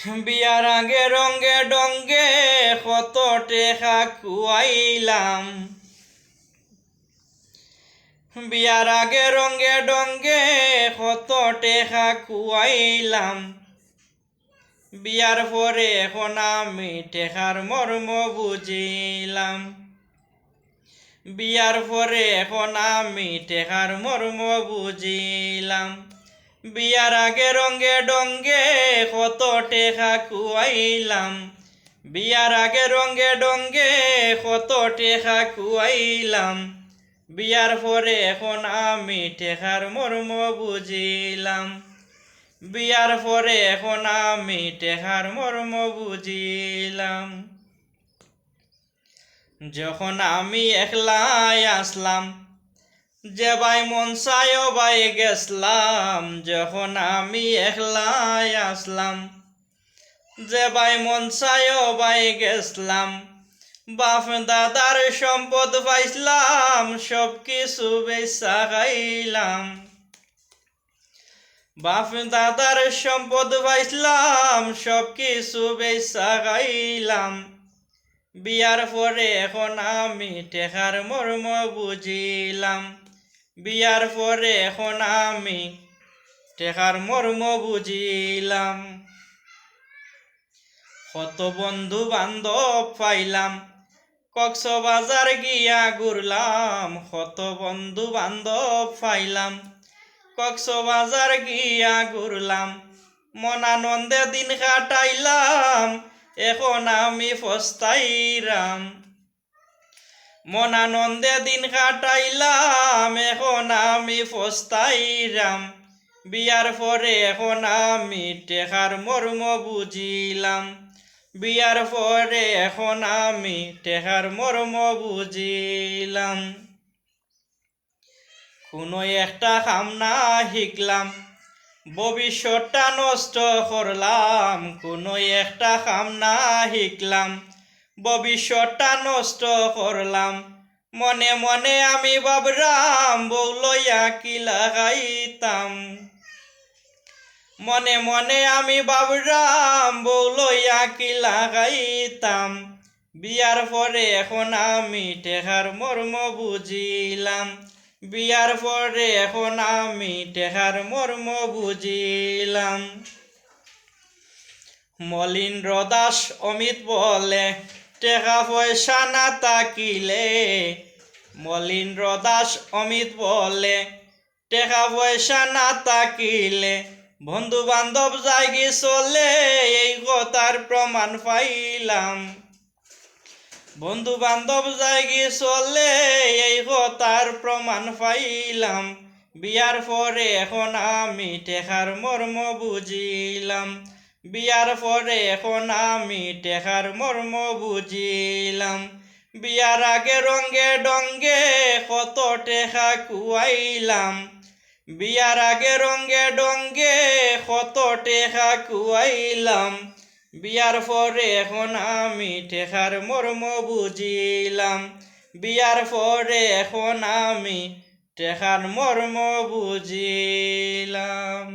বিয়ার আগে রঙ্গে ডঙ্গে কত টেকা খুয়াইলাম। বিয়ার আগে রঙ্গে ডঙ্গে কত টেকা খুয়াইলাম। বিয়ার পরে এখন আমি টেকার মর্ম বুঝিলাম। বিয়ার পরে এখন আমি টেকার মর্ম বুঝিলাম। বিয়ার আগে রঙ্গে ডঙ্গে কত টেকা খুয়াইলাম। বিয়ার আগে রঙ্গে ডঙ্গে কত টেকা খুয়াইলাম। বিয়ার পরে এখন আমি টেকার মর্ম বুঝিলাম। বিয়ার পরে এখন আমি টেকার মর্ম বুঝিলাম। যখন আমি একলাই আসলাম, যে ভাই মন চায় ভাই গেছলাম। যখন আমি একলাই আসলাম, যে ভাই মন চায় ভাই গেছলাম। বাপ দাদার সম্পদ পাইছিলাম, সব কিছু বেচা খাইলাম। বাপ দাদার সম্পদ পাইছিলাম, সব কিছু বেচা খাইলাম। বিয়ার পরে এখন আমি টেকার মর্ম বুঝিলাম। বিয়ার পরে এখন আমি টেকার মর্ম বুঝিলাম। কত বন্ধু বান্ধব পাইলাম, কক্সবাজার গিয়া ঘুরলাম। কত বন্ধু বান্ধব পাইলাম, কক্সবাজার গিয়া ঘুরলাম। মন আনন্দে দিন কাটাইলাম, এখন আমি পস্তাইরাম। মন আনন্দে দিন কাটাইলাম, এখন আমি পস্তাইরাম। বিয়ার পরে এখন আমি টেকার মর্ম বুঝিলাম। বিয়ার পরে এখন আমি টেকার মর্ম বুঝিলাম। কোনো একটা কাম না শিখলাম, ভবিষ্যৎটা নষ্ট করলাম। কোনো একটা কাম না শিখলাম, ভবিষ্যৎটা নষ্ট করলাম। মনে মনে আমি ভাবরাম, বউ লইয়া কি লাগাইতাম। মনে মনে আমি ভাবরাম, বউ লইয়া কি লাগাইতাম। বিয়ার পরে এখন আমি টেকার মর্ম বুঝিলাম। বিয়ার পরে এখন আমি টেকার মর্ম বুঝিলাম। মলিন্দ্র দাস অমিত বলে, টেকা পয়সা না থাকিলে। মলিন্দ্র দাস অমিত বলে, টেকা পয়সা না থাকিলে বন্ধু বান্ধব জায়গি চলে। এই কথার প্রমাণ পাইলাম। বন্ধু বান্ধব জায়গি চলে, এই কথার প্রমাণ পাইলাম। বিয়ার পরে এখন আমি টেকার মর্ম বুঝিলাম। বিয়ার পরে এখন আমি টেকার মর্ম বুঝিলাম। বিয়ার আগে রঙ্গে ডঙ্গে কত টেকা খুয়াইলাম। বিয়ার আগে রঙ্গে ডঙ্গে কত টেকা খুয়াইলাম। বিয়ার পরে এখন আমি টেকার মর্ম বুঝিলাম। বিয়ার পরে এখন আমি টেকার মর্ম বুঝিলাম।